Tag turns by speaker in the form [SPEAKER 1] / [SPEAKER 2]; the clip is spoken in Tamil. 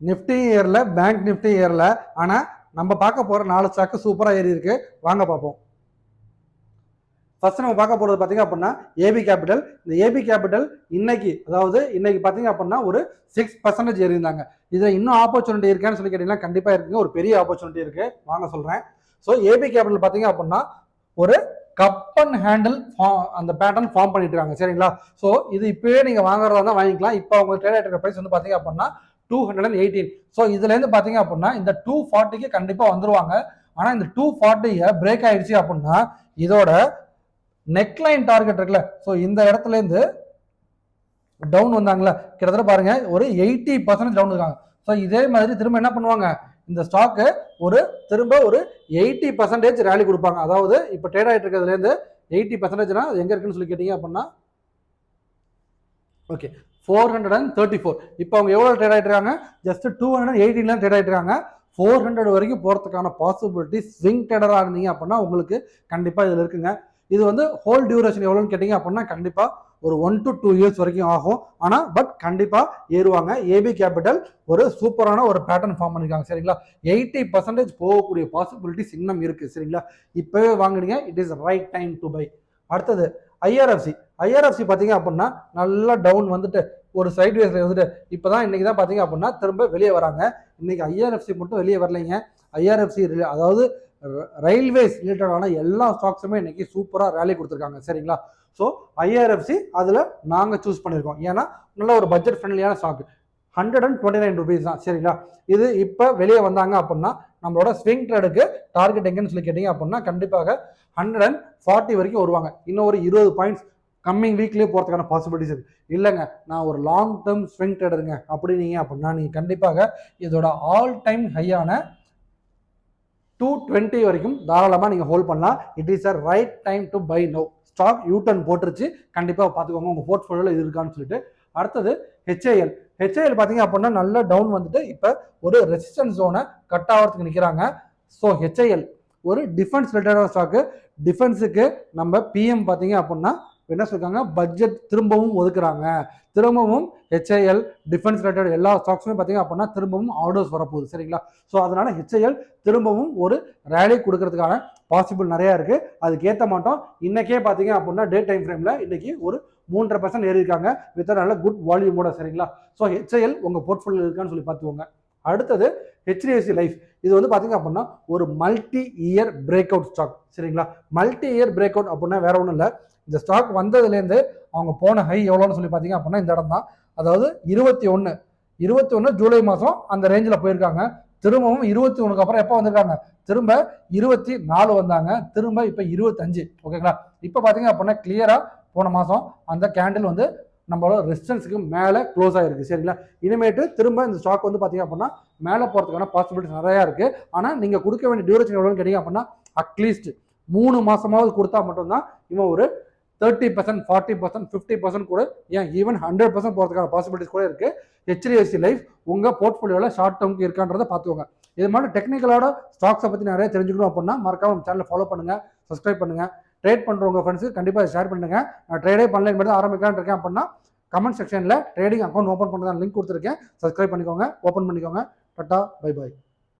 [SPEAKER 1] நிஃப்டி ஏறல, பேங்க் நிஃப்டி ஏறல. ஆனால் நம்ம பார்க்க போகிற 4 ஸ்டாக்கு சூப்பராக ஏறி இருக்கு. வாங்க பார்ப்போம். ஃபர்ஸ்ட் நம்ம பார்க்க போகிறது பார்த்தீங்க அப்படின்னா ஏபி கேபிட்டல். இந்த ஏபி கேபிட்டல் இன்னைக்கு பார்த்தீங்க அப்படின்னா ஒரு 6% ஏறிந்தாங்க. இதில் இன்னும் ஆப்பர்ச்சுனிட்டி இருக்கான்னு சொல்லி கேட்டீங்கன்னா கண்டிப்பாக இருக்குங்க. ஒரு பெரிய ஆப்பர்ச்சுனிட்டி இருக்கு, வாங்க சொல்கிறேன். ஸோ ஏபி கேபிட்டல் பார்த்தீங்க அப்படின்னா ஒரு கப் அண்ட் ஹேண்டில் அந்த பேட்டர்ன் ஃபார்ம் பண்ணிட்டு இருக்காங்க, சரிங்களா? ஸோ இது இப்போயே நீங்கள் வாங்குறதா தான் வாங்கிக்கலாம். இப்போ அவங்க ட்ரேட் ஆகிட்டு ப்ரைஸ் வந்து பார்த்தீங்க அப்படின்னா 218. ஸோ இதுலேருந்து பார்த்தீங்க அப்படின்னா இந்த 240க்கு கண்டிப்பாக வந்துருவாங்க. ஆனால் இந்த 240 பிரேக் ஆயிடுச்சு அப்படின்னா இதோட நெக்லைன் டார்கெட் இருக்குல்ல, ஸோ இந்த இடத்துல இருந்து டவுன் வந்தாங்களா, கிட்டத்தட்ட பாருங்க ஒரு 80% டவுன் இருக்காங்க. ஸோ இதே மாதிரி திரும்ப என்ன பண்ணுவாங்க, இந்த ஸ்டாக்கு திரும்ப ஒரு 80% ரேலி கொடுப்பாங்க. அதாவது இப்போ ட்ரேட் ஆகிட்டு இருக்கிறதுலேருந்து 80%னா எங்க இருக்குன்னு சொல்லி கேட்டீங்க அப்படின்னா ஓகே 434. இப்போ அவங்க எவ்வளோ ட்ரேட் ஆகிட்டு இருக்காங்க, ஜஸ்ட் 218 ட்ரேட் ஆகிட்டு இருக்காங்க. 400 வரைக்கும் போகிறதுக்கான பாசிபிலிட்டி ஸ்விங் ட்ரேடராக இருந்தீங்க அப்படின்னா உங்களுக்கு கண்டிப்பாக இதில் இருக்குங்க. இது வந்து ஹோல் டியூரேஷன் எவ்வளோன்னு கேட்டிங்க அப்படின்னா கண்டிப்பாக ஒரு 1 to 2 இயர்ஸ் வரைக்கும் ஆகும். ஆனால் பட் கண்டிப்பாக ஏறுவாங்க. ஏபி கேபிட்டல் ஒரு சூப்பரான ஒரு பேட்டர்ன் ஃபார்ம் பண்ணியிருக்காங்க, சரிங்களா? 80% போகக்கூடிய பாசிபிலிட்டிஸ் இன்னும் இருக்குது, சரிங்களா? இப்போவே வாங்குனீங்க, it is right time to buy. அடுத்தது ஐஆர்எஃப்சி பார்த்தீங்க அப்படின்னா நல்லா டவுன் வந்துட்டு ஒரு சைட் வேஸ்ல வந்துட்டு இப்போ தான் இன்றைக்கி தான் பார்த்தீங்க அப்படின்னா திரும்ப வெளியே வராங்க. இன்றைக்கி ஐஆர்எஃப்சி மட்டும் வெளியே வரலைங்க. ஐஆர்எஃப்சி அதாவது ரயில்வேஸ் ரிலேட்டடான எல்லா ஸ்டாக்ஸுமே இன்னைக்கு சூப்பராக ரேலி கொடுத்துருக்காங்க, சரிங்களா? ஸோ ஐஆர்எஃப்சி அதில் நாங்கள் சூஸ் பண்ணியிருக்கோம். ஏன்னா நல்ல ஒரு பட்ஜெட் ஃப்ரெண்ட்லியான ஸ்டாக், 129 rupees தான், சரிங்களா? இது இப்போ வெளியே வந்தாங்க அப்படின்னா நம்மளோட ஸ்விங் ட்ரேடுக்கு டார்கெட் எங்கன்னு சொல்லி கேட்டிங்க அப்படின்னா கண்டிப்பாக 140 வரைக்கும் வருவாங்க. இன்னும் ஒரு 20 பாயிண்ட்ஸ் கம்மிங் வீக்லேயே போகிறதுக்கான பாசிபிலிட்டிஸ் இருக்குது. இல்லைங்க நான் ஒரு லாங் டேர்ம் ஸ்விங் ட்ரேடருங்க அப்படின்னீங்க அப்படின்னா நீங்கள் கண்டிப்பாக இதோட ஆல் டைம் ஹையான 220 வரைக்கும் தாராளமாக நீங்கள் ஹோல்ட் பண்ணலாம். It is a right time to buy no. Stock U turn போட்டுருச்சு, கண்டிப்பாக பார்த்துக்கோங்க உங்கள் போர்ட்ஃபோலியோவில் இது இருக்கான்னு சொல்லிட்டு. அடுத்தது ஹெச்ஐஎல் பார்த்தீங்க அப்படின்னா நல்ல டவுன் வந்துட்டு இப்போ ஒரு ரெசிஸ்டன்ஸ் ஜோனை கட் ஆகிறதுக்கு நிற்கிறாங்க. ஸோ ஹெச்ஐஎல் ஒரு டிஃபென்ஸ் ரிலேட்டடான ஸ்டாக்கு. டிஃபென்ஸுக்கு நம்ம பிஎம் பார்த்தீங்க அப்படின்னா என்ன சொல்றாங்க, பட்ஜெட் திரும்பவும் ஒதுக்குறாங்க. திரும்பவும் ஹெச்ஐஎல் டிஃபென்ஸ் ரிலேட்டட் எல்லா ஸ்டாக்ஸுமே பார்த்தீங்க அப்படின்னா திரும்பவும் ஆர்டர்ஸ் வரப்போகுது, சரிங்களா? ஸோ அதனால ஹெச்ஐஎல் திரும்பவும் ஒரு ரேலி கொடுக்கறதுக்கான பாசிபிள் நிறையா இருக்குது. அதுக்கேற்ற மாட்டோம் இன்னைக்கே பார்த்தீங்க அப்படின்னா டே டைம் ஃப்ரேமில் இன்னைக்கு ஒரு 3.5% ஏறி இருக்காங்க வித் நல்ல குட் வால்யூமோட, சரிங்களா? ஸோ ஹெச்ஐஎல் உங்கள் போர்ட்ஃபோலியோ இருக்கான்னு சொல்லி பார்த்துக்கோங்க. அடுத்தது ஹெச்டிஎஃப்சி லைஃப். இது வந்து பார்த்தீங்க அப்படின்னா ஒரு multi year break out stock, சரிங்களா? மல்டி இயர் பிரேக் அவுட் அப்படின்னா வேற ஒன்றும் இல்லை. இந்த ஸ்டாக் வந்ததுலேருந்து அவங்க போன ஹை எவ்வளோன்னு சொல்லி பார்த்தீங்க அப்படின்னா இந்த இடம் தான். அதாவது 21 ஜூலை மாதம் அந்த ரேஞ்சில் போயிருக்காங்க. திரும்பவும் 21க்கு அப்புறம் எப்போ வந்திருக்காங்க, திரும்ப 24 வந்தாங்க, திரும்ப இப்போ 25, ஓகேங்களா? இப்போ பார்த்தீங்க அப்படின்னா கிளியராக போன மாதம் அந்த கேண்டில் வந்து நம்மளோட ரெசிஸ்டன்ஸுக்கு மேலே க்ளோஸ் ஆகிருக்கு, சரிங்களா? இனிமேட்டு திரும்ப இந்த ஸ்டாக் வந்து பார்த்தீங்க அப்படின்னா மேலே போகிறதுக்கான பாசிபிலிட்டிஸ் நிறையா இருக்குது. ஆனால் நீங்கள் கொடுக்க வேண்டிய டியூரேஷன் எவ்வளோன்னு கேட்டிங்க அப்படின்னா அட்லீஸ்ட் 3 மாதமாவது கொடுத்தா மட்டும்தான் இவன் ஒரு 30%, 40%, 50% கூட, ஏன் ஈவன் 100% போகிறதுக்கான பாசிபிலிட்டிஸ் கூட இருக்குது. ஹெச்டிஎஃப்சி லைஃப் உங்கள் போர்ட்ஃபோலியோவில் ஷார்ட் டேர்முக்கு இருக்கான்றதை பார்த்துக்கோங்க. இது மாதிரி டெக்னிக்கலோட ஸ்டாக்ஸை பற்றி நிறைய தெரிஞ்சுக்கணும் அப்படின்னா மறக்காம நம்ம சேனலை ஃபாலோ பண்ணுங்கள், சப்ஸ்கிரைப் பண்ணுங்கள். ட்ரேட் பண்ணுறவங்க ஃப்ரெண்ட்ஸுக்கு கண்டிப்பாக ஷேர் பண்ணுங்கள். நான் ட்ரேடே பண்ணல மட்டும் ஆரம்பிக்கலான்னு இருக்கேன் அப்படின்னா கமெண்ட் செக்ஷனில் ட்ரேடிங் அக்கௌண்ட் ஓப்பன் பண்ணுறதா லிங்க் கொடுத்துருக்கேன், சப்ஸ்கிரைப் பண்ணிக்கோங்க, ஓப்பன் பண்ணிக்கோங்க. Tata, bye bye.